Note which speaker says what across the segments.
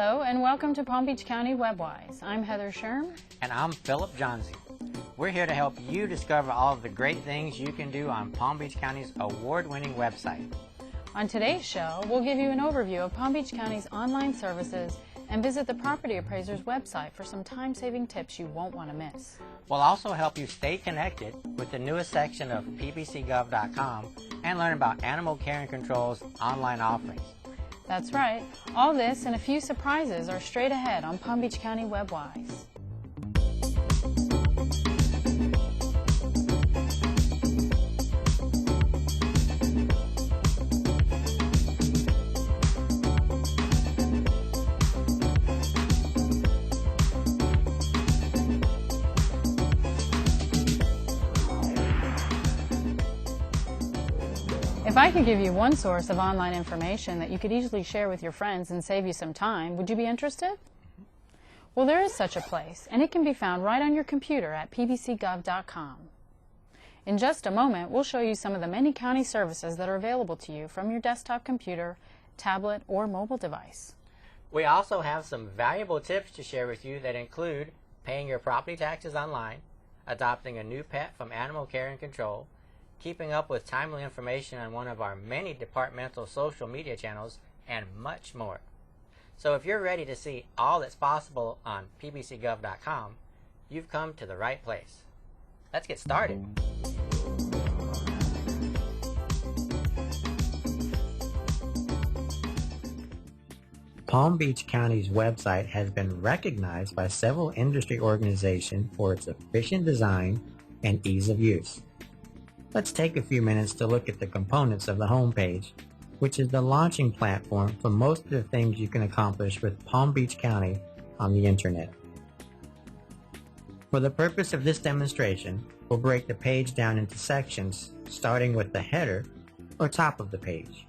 Speaker 1: Hello and welcome to Palm Beach County WebWise. I'm Heather Sherm.
Speaker 2: And I'm Philip Johnsey. We're here to help you discover all of the great things you can do on Palm Beach County's award-winning website.
Speaker 1: On today's show, we'll give you an overview of Palm Beach County's online services and visit the property appraiser's website for some time-saving tips you won't want to miss.
Speaker 2: We'll also help you stay connected with the newest section of PBCGov.com and learn about Animal Care and Control's online offerings.
Speaker 1: That's right. All this and a few surprises are straight ahead on Palm Beach County WebWise. If I could give you one source of online information that you could easily share with your friends and save you some time, would you be interested? Well, there is such a place, and it can be found right on your computer at pbcgov.com. In just a moment, we'll show you some of the many county services that are available to you from your desktop computer, tablet, or mobile device.
Speaker 2: We also have some valuable tips to share with you that include paying your property taxes online, adopting a new pet from Animal Care and Control, keeping up with timely information on one of our many departmental social media channels, and much more. So if you're ready to see all that's possible on pbcgov.com, you've come to the right place. Let's get started. Palm Beach County's website has been recognized by several industry organizations for its efficient design and ease of use. Let's take a few minutes to look at the components of the homepage, which is the launching platform for most of the things you can accomplish with Palm Beach County on the internet. For the purpose of this demonstration, we'll break the page down into sections, starting with the header, or top of the page.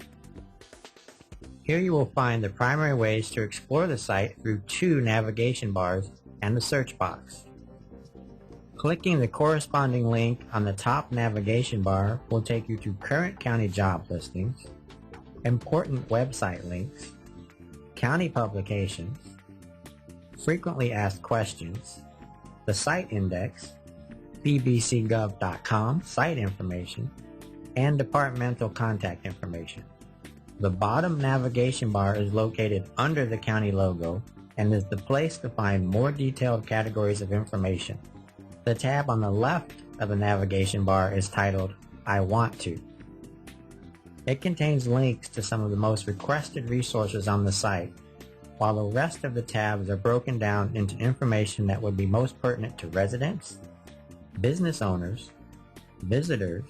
Speaker 2: Here you will find the primary ways to explore the site through two navigation bars and the search box. Clicking the corresponding link on the top navigation bar will take you to current county job listings, important website links, county publications, frequently asked questions, the site index, pbcgov.com site information, and departmental contact information. The bottom navigation bar is located under the county logo and is the place to find more detailed categories of information. The tab on the left of the navigation bar is titled, I Want To. It contains links to some of the most requested resources on the site, while the rest of the tabs are broken down into information that would be most pertinent to residents, business owners, visitors,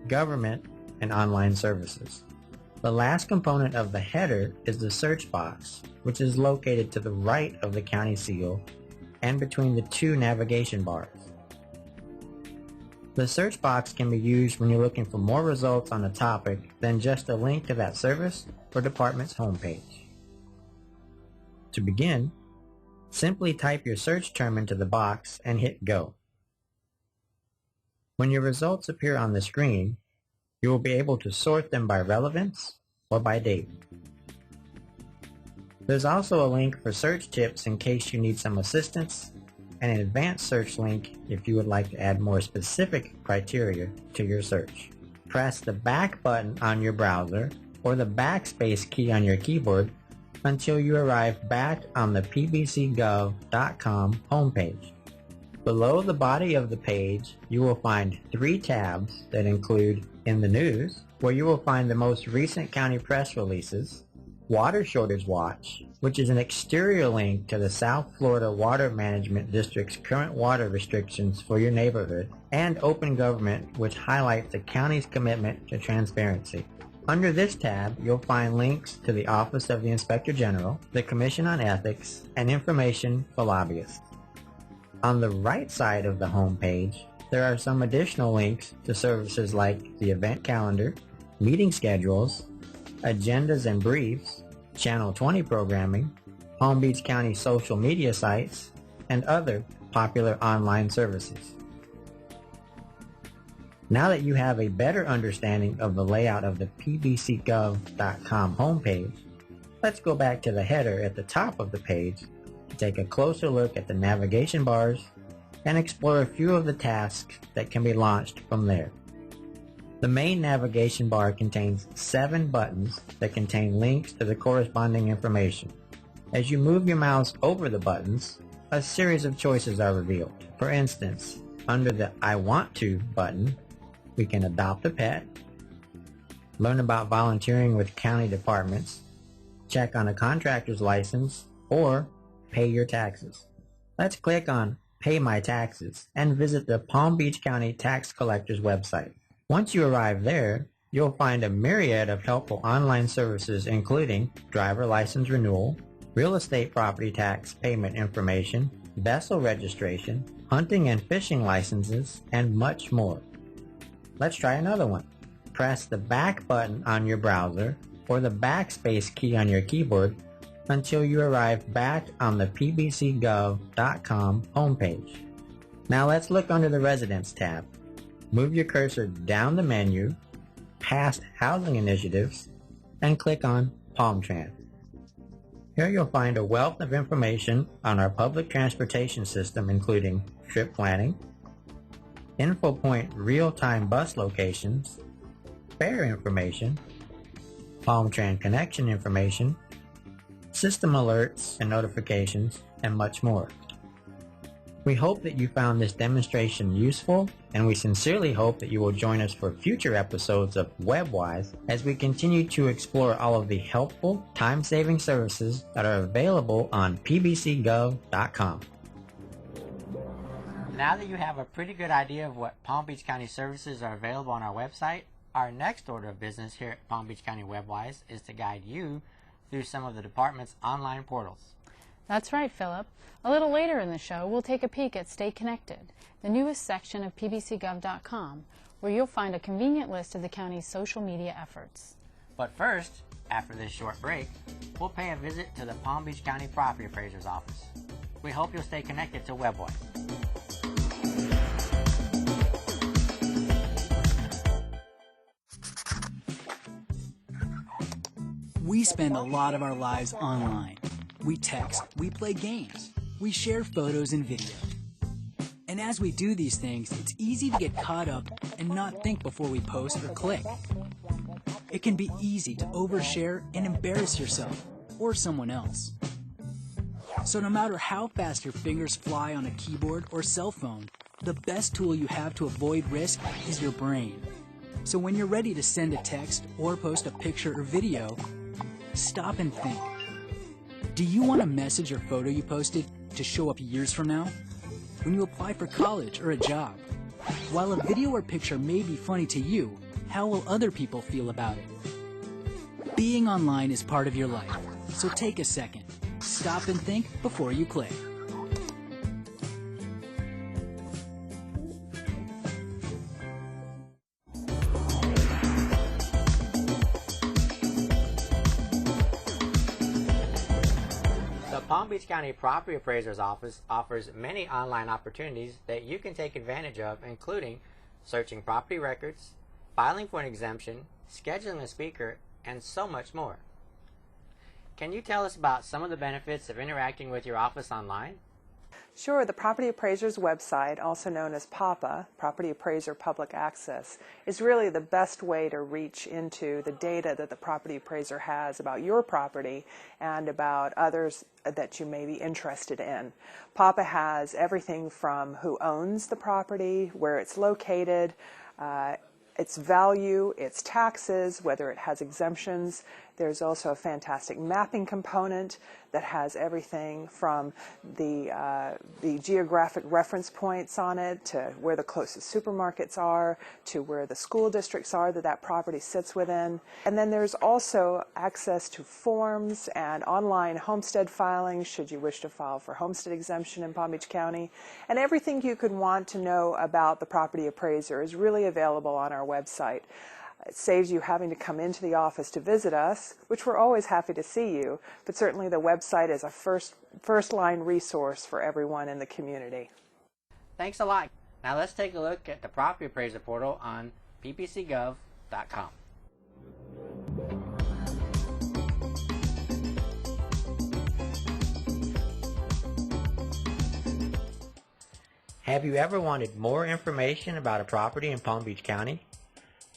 Speaker 2: government, and online services. The last component of the header is the search box, which is located to the right of the county seal and between the two navigation bars. The search box can be used when you're looking for more results on a topic than just a link to that service or department's homepage. To begin, simply type your search term into the box and hit go. When your results appear on the screen, you will be able to sort them by relevance or by date. There's also a link for search tips in case you need some assistance, and an advanced search link if you would like to add more specific criteria to your search. Press the back button on your browser or the backspace key on your keyboard until you arrive back on the pbcgov.com homepage. Below the body of the page, you will find three tabs that include In the News, where you will find the most recent county press releases, Water Shortage Watch, which is an exterior link to the South Florida Water Management District's current water restrictions for your neighborhood, and Open Government, which highlights the county's commitment to transparency. Under this tab, you'll find links to the Office of the Inspector General, the Commission on Ethics, and information for lobbyists. On the right side of the home page, there are some additional links to services like the event calendar, meeting schedules, agendas and briefs, Channel 20 programming, Palm Beach County social media sites, and other popular online services. Now that you have a better understanding of the layout of the pbcgov.com homepage, Let's go back to the header at the top of the page to take a closer look at the navigation bars and explore a few of the tasks that can be launched from there. The main navigation bar contains 7 buttons that contain links to the corresponding information. As you move your mouse over the buttons, a series of choices are revealed. For instance, under the I Want To button, we can adopt a pet, learn about volunteering with county departments, check on a contractor's license, or pay your taxes. Let's click on Pay My Taxes and visit the Palm Beach County Tax Collector's website. Once you arrive there, you'll find a myriad of helpful online services including driver license renewal, real estate property tax payment information, vessel registration, hunting and fishing licenses, and much more. Let's try another one. Press the back button on your browser or the backspace key on your keyboard until you arrive back on the pbcgov.com homepage. Now let's look under the Residents tab. Move your cursor down the menu, past Housing Initiatives, and click on PalmTran. Here you'll find a wealth of information on our public transportation system including trip planning, InfoPoint real-time bus locations, fare information, PalmTran connection information, system alerts and notifications, and much more. We hope that you found this demonstration useful, and we sincerely hope that you will join us for future episodes of WebWise as we continue to explore all of the helpful, time-saving services that are available on pbcgov.com.
Speaker 3: Now that you have a pretty good idea of what Palm Beach County services are available on our website, our next order of business here at Palm Beach County WebWise is to guide you through some of the department's online portals.
Speaker 1: That's right, Philip. A little later in the show, we'll take a peek at Stay Connected, the newest section of pbcgov.com, where you'll find a convenient list of the county's social media efforts.
Speaker 3: But first, after this short break, we'll pay a visit to the Palm Beach County Property Appraiser's office. We hope you'll stay connected to WebWise.
Speaker 4: We spend a lot of our lives online. We text, we play games, we share photos and video. And as we do these things, it's easy to get caught up and not think before we post or click. It can be easy to overshare and embarrass yourself or someone else. So no matter how fast your fingers fly on a keyboard or cell phone, the best tool you have to avoid risk is your brain. So when you're ready to send a text or post a picture or video, stop and think. Do you want a message or photo you posted to show up years from now? When you apply for college or a job? While a video or picture may be funny to you, how will other people feel about it? Being online is part of your life, so take a second. Stop and think before you click.
Speaker 3: The Palm Beach County Property Appraiser's Office offers many online opportunities that you can take advantage of, including searching property records, filing for an exemption, scheduling a speaker, and so much more. Can you tell us about some of the benefits of interacting with your office online?
Speaker 5: Sure. The Property Appraiser's website, also known as PAPA, Property Appraiser Public Access, is really the best way to reach into the data that the property appraiser has about your property and about others that you may be interested in. PAPA has everything from who owns the property, where it's located, its value, its taxes, whether it has exemptions. There's also a fantastic mapping component that has everything from the geographic reference points on it to where the closest supermarkets are to where the school districts are that property sits within. And then there's also access to forms and online homestead filings should you wish to file for homestead exemption in Palm Beach County. And everything you could want to know about the property appraiser is really available on our website. It saves you having to come into the office to visit us, which we're always happy to see you, but certainly the website is a first-line resource for everyone in the community.
Speaker 3: Thanks a lot. Now let's take a look at the Property Appraiser portal on pbcgov.com.
Speaker 2: Have you ever wanted more information about a property in Palm Beach County?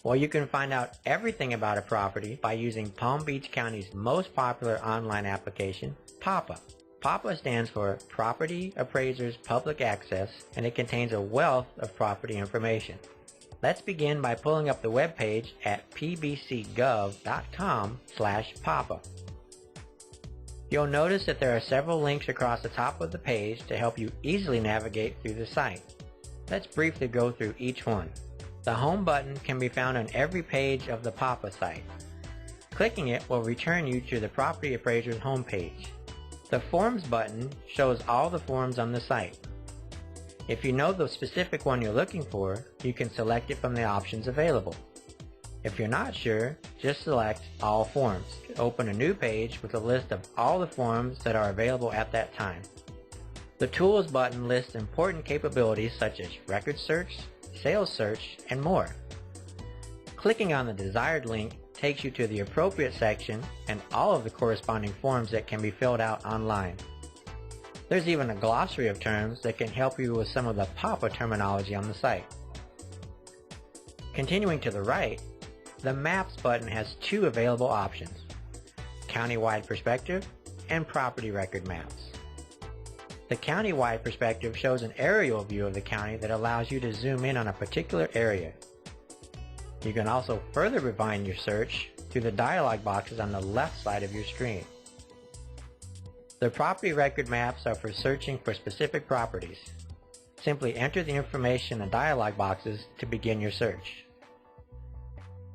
Speaker 2: Well, you can find out everything about a property by using Palm Beach County's most popular online application, PAPA. PAPA stands for Property Appraisers Public Access, and it contains a wealth of property information. Let's begin by pulling up the web page at pbcgov.com/PAPA. You'll notice that there are several links across the top of the page to help you easily navigate through the site. Let's briefly go through each one. The Home button can be found on every page of the PAPA site. Clicking it will return you to the Property Appraiser's homepage. The Forms button shows all the forms on the site. If you know the specific one you're looking for, you can select it from the options available. If you're not sure, just select All Forms. Open a new page with a list of all the forms that are available at that time. The Tools button lists important capabilities such as record search, sales search, and more. Clicking on the desired link takes you to the appropriate section and all of the corresponding forms that can be filled out online. There's even a glossary of terms that can help you with some of the PAPA terminology on the site. Continuing to the right, the Maps button has two available options: County-wide perspective and property record maps. The county-wide perspective shows an aerial view of the county that allows you to zoom in on a particular area. You can also further refine your search through the dialog boxes on the left side of your screen. The property record maps are for searching for specific properties. Simply enter the information in the dialog boxes to begin your search.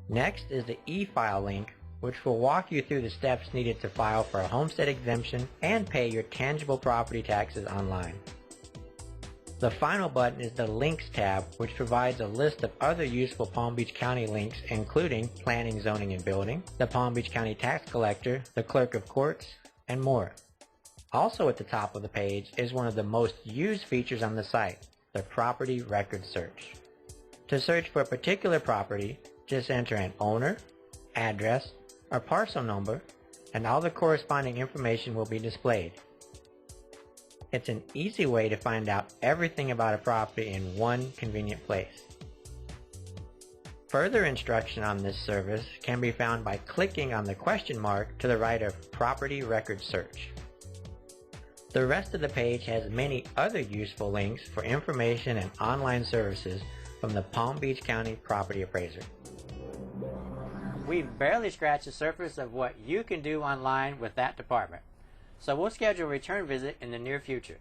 Speaker 2: Next is the e-file link, which will walk you through the steps needed to file for a homestead exemption and pay your tangible property taxes online. The final button is the Links tab, which provides a list of other useful Palm Beach County links, including Planning, Zoning, and Building, the Palm Beach County Tax Collector, the Clerk of Courts, and more. Also at the top of the page is one of the most used features on the site, the Property Record Search. To search for a particular property, just enter an owner, address, or parcel number, and all the corresponding information will be displayed. It's an easy way to find out everything about a property in one convenient place. Further instruction on this service can be found by clicking on the question mark to the right of Property Record Search. The rest of the page has many other useful links for information and online services from the Palm Beach County Property Appraiser.
Speaker 3: We've barely scratched the surface of what you can do online with that department. So we'll schedule a return visit in the near future.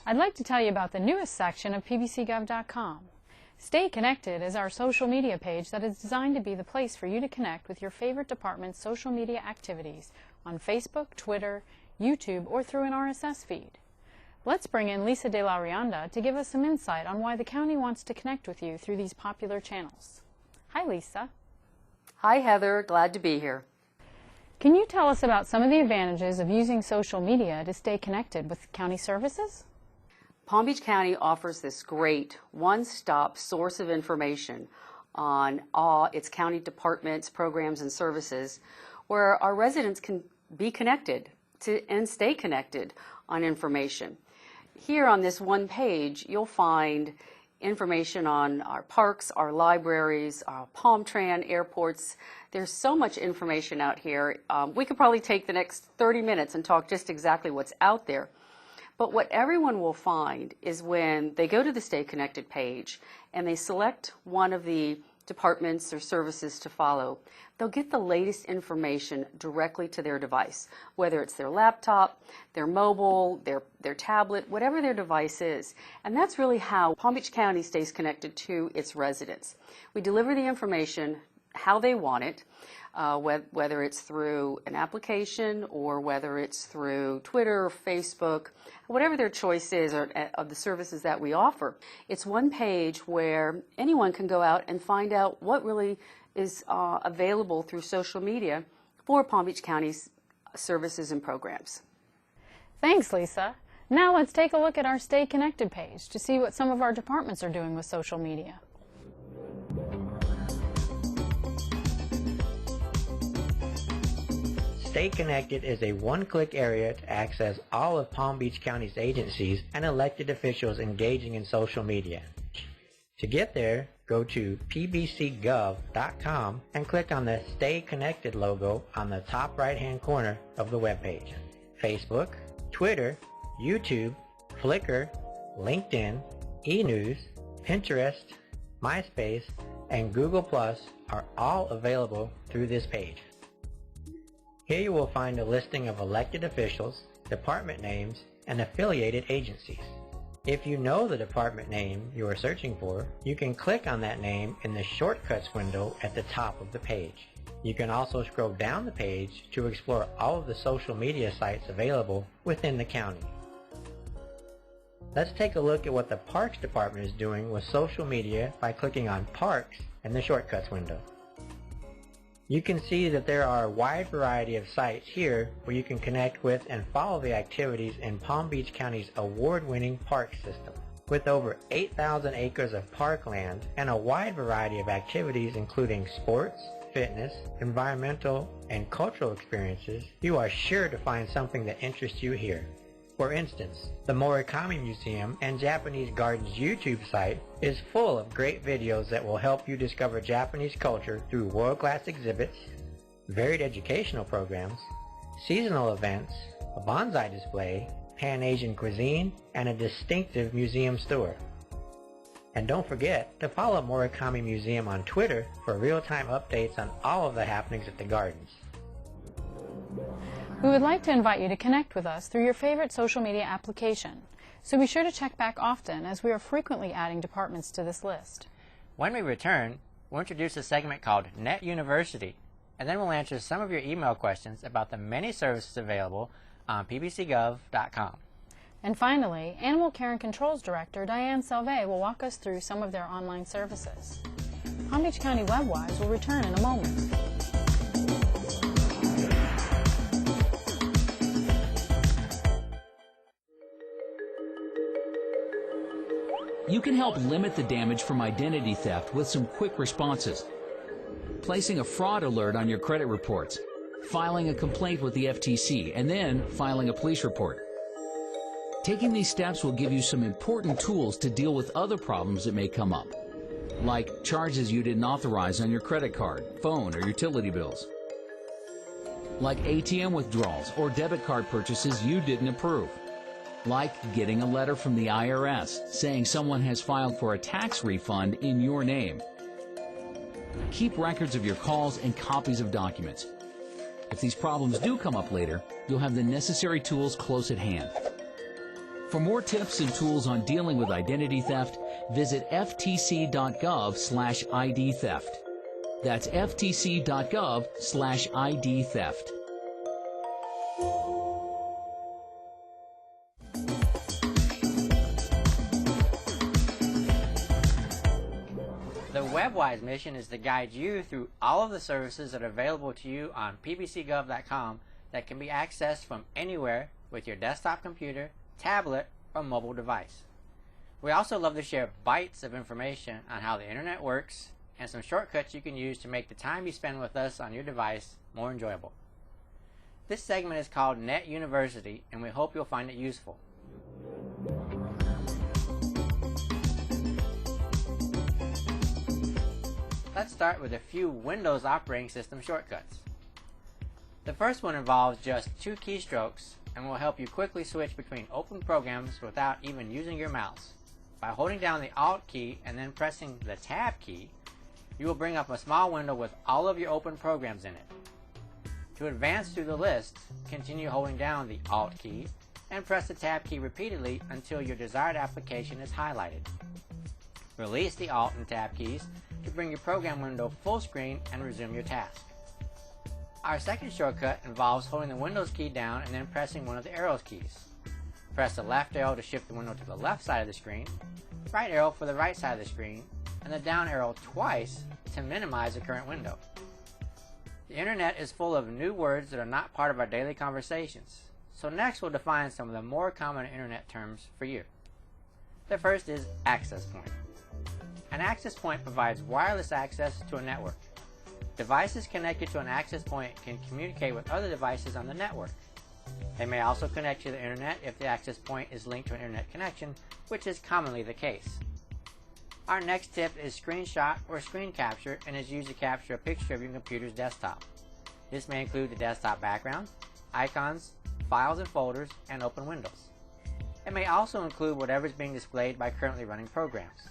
Speaker 1: I'd like to tell you about the newest section of pbcgov.com. Stay Connected is our social media page that is designed to be the place for you to connect with your favorite department's social media activities on Facebook, Twitter, YouTube, or through an RSS feed. Let's bring in Lisa De La Rianda to give us some insight on why the county wants to connect with you through these popular channels. Hi, Lisa.
Speaker 6: Hi, Heather. Glad to be here.
Speaker 1: Can you tell us about some of the advantages of using social media to stay connected with county services?
Speaker 6: Palm Beach County offers this great one-stop source of information on all its county departments, programs, and services where our residents can be connected and stay connected on information. Here on this one page, you'll find information on our parks, our libraries, our Palm Tran, airports. There's so much information out here. We could probably take the next 30 minutes and talk just exactly what's out there. But what everyone will find is when they go to the Stay Connected page and they select one of the departments or services to follow, they'll get the latest information directly to their device, whether it's their laptop, their mobile, their tablet, whatever their device is. And that's really how Palm Beach County stays connected to its residents. We deliver the information how they want it, whether it's through an application or whether it's through Twitter or Facebook, whatever their choice is of the services that we offer. It's one page where anyone can go out and find out what really is available through social media for Palm Beach County's services and programs.
Speaker 1: Thanks, Lisa. Now let's take a look at our Stay Connected page to see what some of our departments are doing with social media.
Speaker 2: Stay Stay Connected is a one-click area to access all of Palm Beach County's agencies and elected officials engaging in social media. To get there, go to pbcgov.com and click on the Stay Connected logo on the top right-hand corner of the webpage. Facebook, Twitter, YouTube, Flickr, LinkedIn, eNews, Pinterest, MySpace, and Google Plus are all available through this page. Here you will find a listing of elected officials, department names, and affiliated agencies. If you know the department name you are searching for, you can click on that name in the Shortcuts window at the top of the page. You can also scroll down the page to explore all of the social media sites available within the county. Let's take a look at what the Parks Department is doing with social media by clicking on Parks in the Shortcuts window. You can see that there are a wide variety of sites here where you can connect with and follow the activities in Palm Beach County's award-winning park system. With over 8,000 acres of parkland and a wide variety of activities including sports, fitness, environmental, and cultural experiences, you are sure to find something that interests you here. For instance, the Murakami Museum and Japanese Gardens YouTube site is full of great videos that will help you discover Japanese culture through world-class exhibits, varied educational programs, seasonal events, a bonsai display, Pan-Asian cuisine, and a distinctive museum store. And don't forget to follow Murakami Museum on Twitter for real-time updates on all of the happenings at the gardens.
Speaker 1: We would like to invite you to connect with us through your favorite social media application, so be sure to check back often as we are frequently adding departments to this list.
Speaker 3: When we return, we'll introduce a segment called Net University, and then we'll answer some of your email questions about the many services available on pbcgov.com.
Speaker 1: And finally, Animal Care and Controls Director Diane Salve will walk us through some of their online services. Palm Beach County WebWise will return in a moment.
Speaker 7: You can help limit the damage from identity theft with some quick responses. Placing a fraud alert on your credit reports, filing a complaint with the FTC, and then filing a police report. Taking these steps will give you some important tools to deal with other problems that may come up, like charges you didn't authorize on your credit card, phone, or utility bills, like ATM withdrawals or debit card purchases you didn't approve, like getting a letter from the IRS saying someone has filed for a tax refund in your name. Keep records of your calls and copies of documents. If these problems do come up later, you'll have the necessary tools close at hand. For more tips and tools on dealing with identity theft, visit ftc.gov/ID theft. That's ftc.gov/ID theft.
Speaker 3: The WebWise mission is to guide you through all of the services that are available to you on pbcgov.com that can be accessed from anywhere with your desktop computer, tablet, or mobile device. We also love to share bites of information on how the internet works and some shortcuts you can use to make the time you spend with us on your device more enjoyable. This segment is called Net University, and we hope you'll find it useful. Let's start with a few Windows operating system shortcuts. The first one involves just 2 keystrokes and will help you quickly switch between open programs without even using your mouse. By holding down the Alt key and then pressing the Tab key, you will bring up a small window with all of your open programs in it. To advance through the list, continue holding down the Alt key and press the Tab key repeatedly until your desired application is highlighted. Release the Alt and Tab keys to bring your program window full screen and resume your task. Our second shortcut involves holding the Windows key down and then pressing one of the arrow keys. Press the left arrow to shift the window to the left side of the screen, right arrow for the right side of the screen, and the down arrow twice to minimize the current window. The internet is full of new words that are not part of our daily conversations, so next we'll define some of the more common internet terms for you. The first is access point. An access point provides wireless access to a network. Devices connected to an access point can communicate with other devices on the network. They may also connect to the internet if the access point is linked to an internet connection, which is commonly the case. Our next tip is screenshot or screen capture, and is used to capture a picture of your computer's desktop. This may include the desktop background, icons, files and folders, and open windows. It may also include whatever is being displayed by currently running programs.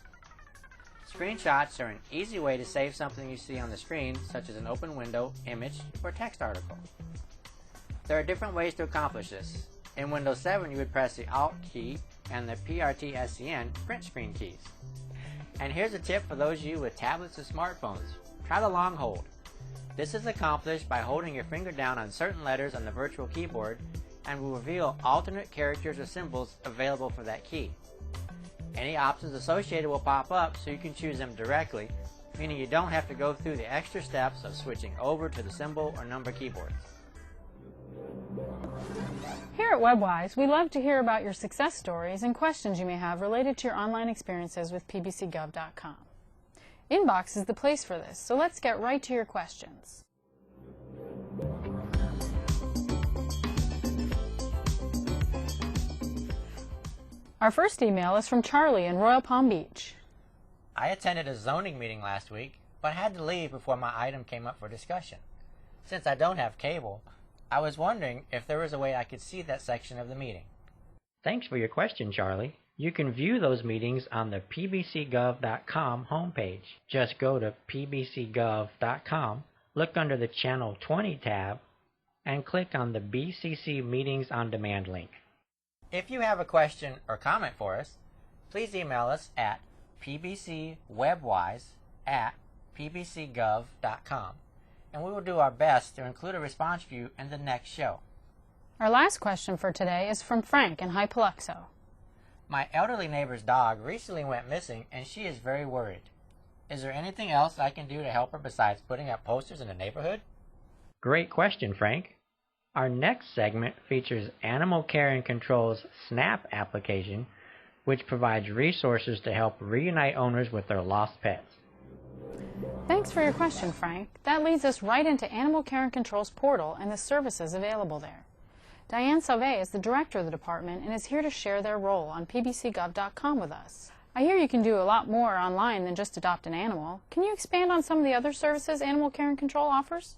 Speaker 3: Screenshots are an easy way to save something you see on the screen, such as an open window, image, or text article. There are different ways to accomplish this. In Windows 7, you would press the Alt key and the PRT-SCN print screen keys. And here's a tip for those of you with tablets or smartphones. Try the long hold. This is accomplished by holding your finger down on certain letters on the virtual keyboard and will reveal alternate characters or symbols available for that key. Any options associated will pop up so you can choose them directly, meaning you don't have to go through the extra steps of switching over to the symbol or number keyboards.
Speaker 1: Here at WebWise, we love to hear about your success stories and questions you may have related to your online experiences with pbcgov.com. Inbox is the place for this, so let's get right to your questions. Our first email is from Charlie in Royal Palm Beach.
Speaker 3: I attended a zoning meeting last week, but had to leave before my item came up for discussion. Since I don't have cable, I was wondering if there was a way I could see that section of the meeting.
Speaker 2: Thanks for your question, Charlie. You can view those meetings on the pbcgov.com homepage. Just go to pbcgov.com, look under the Channel 20 tab, and click on the BCC Meetings on Demand link.
Speaker 3: If you have a question or comment for us, please email us at pbcwebwise@pbcgov.com, and we will do our best to include a response for you in the next show.
Speaker 1: Our last question for today is from Frank in Hypoluxo.
Speaker 3: My elderly neighbor's dog recently went missing, and she is very worried. Is there anything else I can do to help her besides putting up posters in the neighborhood?
Speaker 2: Great question, Frank. Our next segment features Animal Care and Control's SNAP application, which provides resources to help reunite owners with their lost pets.
Speaker 1: Thanks for your question, Frank. That leads us right into Animal Care and Control's portal and the services available there. Diane Sauvé is the director of the department and is here to share their role on pbcgov.com with us. I hear you can do a lot more online than just adopt an animal. Can you expand on some of the other services Animal Care and Control offers?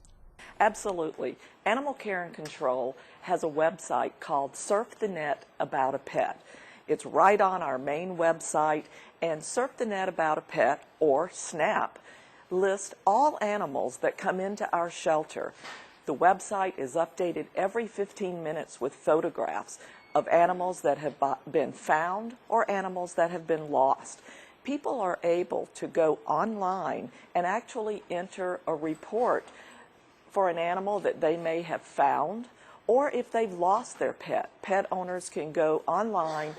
Speaker 8: Absolutely. Animal Care and Control has a website called Surf the Net About a Pet. It's right on our main website, and Surf the Net About a Pet, or SNAP, lists all animals that come into our shelter. The website is updated every 15 minutes with photographs of animals that have been found or animals that have been lost. People are able to go online and actually enter a report for an animal that they may have found, or if they've lost their pet. Pet owners can go online,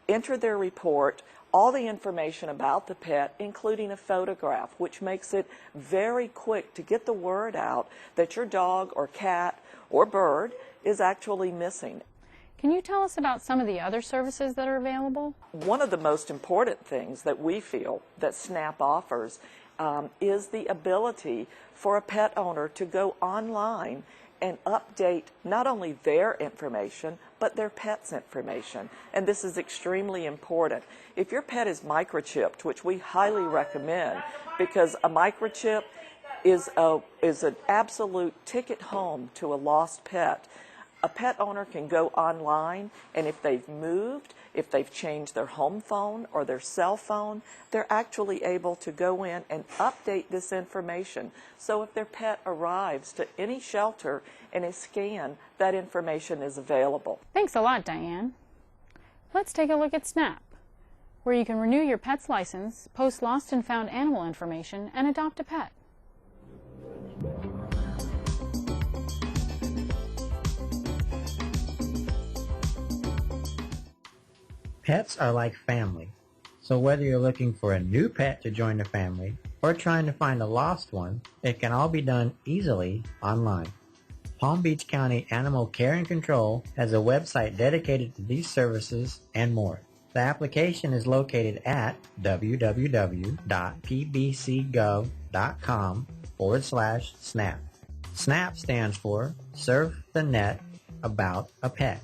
Speaker 8: enter their report, all the information about the pet, including a photograph, which makes it very quick to get the word out that your dog or cat or bird is actually missing.
Speaker 1: Can you tell us about some of the other services that are available?
Speaker 8: One of the most important things that we feel that SNAP offers is the ability for a pet owner to go online and update not only their information, but their pet's information. And this is extremely important. If your pet is microchipped, which we highly recommend, because a microchip is an absolute ticket home to a lost pet. A pet owner can go online, and if they've moved, if they've changed their home phone or their cell phone, they're actually able to go in and update this information. So if their pet arrives to any shelter and is scanned, that information is available.
Speaker 1: Thanks a lot, Diane. Let's take a look at SNAP, where you can renew your pet's license, post lost and found animal information, and adopt a pet.
Speaker 2: Pets are like family, so whether you're looking for a new pet to join the family or trying to find a lost one, it can all be done easily online. Palm Beach County Animal Care and Control has a website dedicated to these services and more. The application is located at www.pbcgov.com. pbcgov.com/snap. SNAP stands for Surf the Net About a Pet.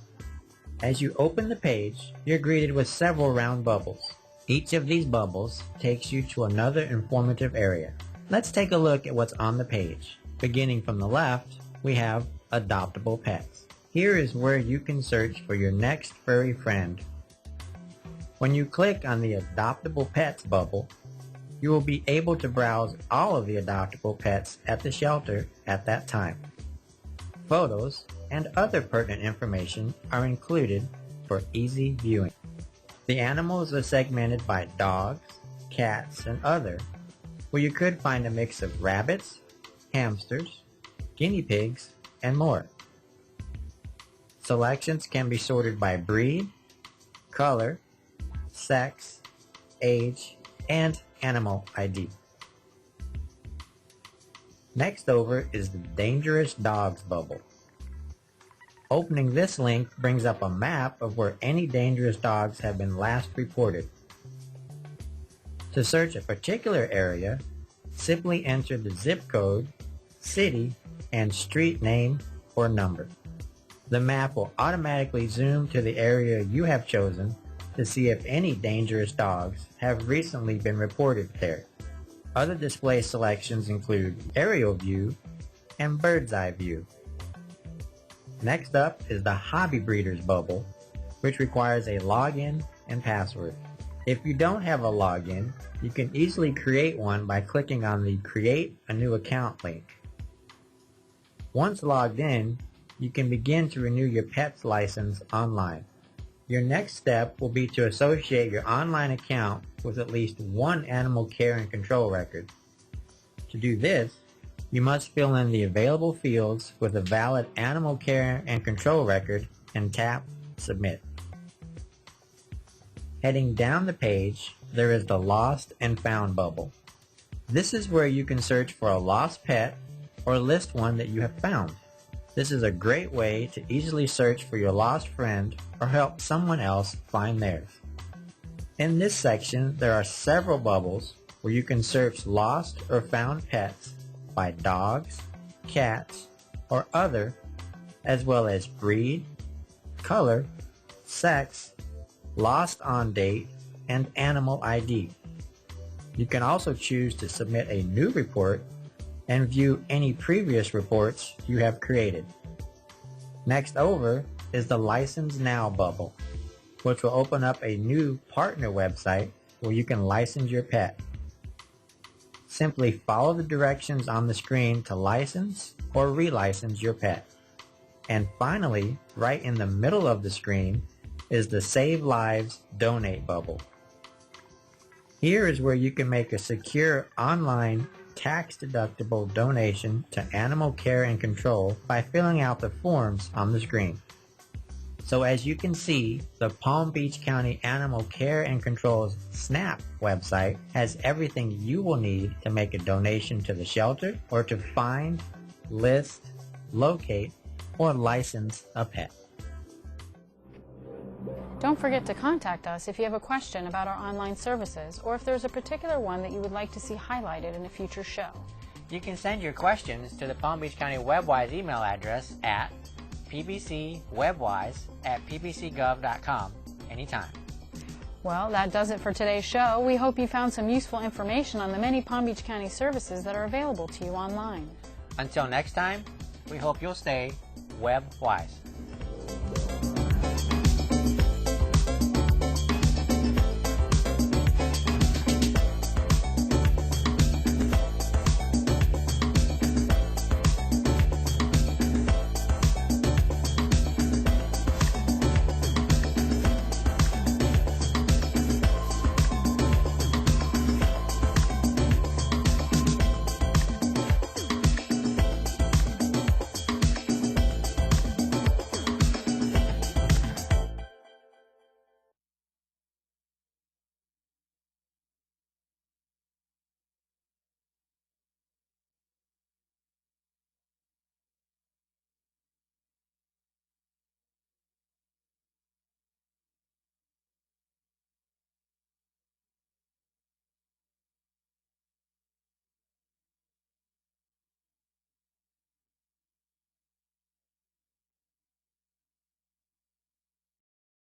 Speaker 2: As you open the page, you're greeted with several round bubbles. Each of these bubbles takes you to another informative area. Let's take a look at what's on the page. Beginning from the left, we have adoptable pets. Here is where you can search for your next furry friend. When you click on the adoptable pets bubble, you will be able to browse all of the adoptable pets at the shelter at that time. Photos and other pertinent information are included for easy viewing. The animals are segmented by dogs, cats, and other, where you could find a mix of rabbits, hamsters, guinea pigs, and more. Selections can be sorted by breed, color, sex, age, and animal ID. Next over is the Dangerous Dogs bubble. Opening this link brings up a map of where any dangerous dogs have been last reported. To search a particular area, simply enter the zip code, city, and street name or number. The map will automatically zoom to the area you have chosen to see if any dangerous dogs have recently been reported there. Other display selections include aerial view and bird's eye view. Next up is the Hobby Breeders bubble, which requires a login and password. If you don't have a login, you can easily create one by clicking on the Create a New Account link. Once logged in, you can begin to renew your pet's license online. Your next step will be to associate your online account with at least one animal care and control record. To do this, you must fill in the available fields with a valid animal care and control record and tap Submit. Heading down the page, there is the Lost and Found bubble. This is where you can search for a lost pet or list one that you have found. This is a great way to easily search for your lost friend or help someone else find theirs. In this section, there are several bubbles where you can search lost or found pets by dogs, cats, or other, as well as breed, color, sex, lost on date, and animal ID. You can also choose to submit a new report and view any previous reports you have created. Next over is the License Now bubble, which will open up a new partner website where you can license your pet. Simply follow the directions on the screen to license or relicense your pet. And finally, right in the middle of the screen is the Save Lives Donate bubble. Here is where you can make a secure online tax-deductible donation to animal care and control by filling out the forms on the screen. So as you can see, the Palm Beach County Animal Care and Control's SNAP website has everything you will need to make a donation to the shelter or to find, list, locate, or license a pet.
Speaker 1: Don't forget to contact us if you have a question about our online services or if there's a particular one that you would like to see highlighted in a future show.
Speaker 3: You can send your questions to the Palm Beach County WebWise email address at pbcwebwise@pbcgov.com anytime.
Speaker 1: Well, that does it for today's show. We hope you found some useful information on the many Palm Beach County services that are available to you online.
Speaker 3: Until next time, we hope you'll stay WebWise.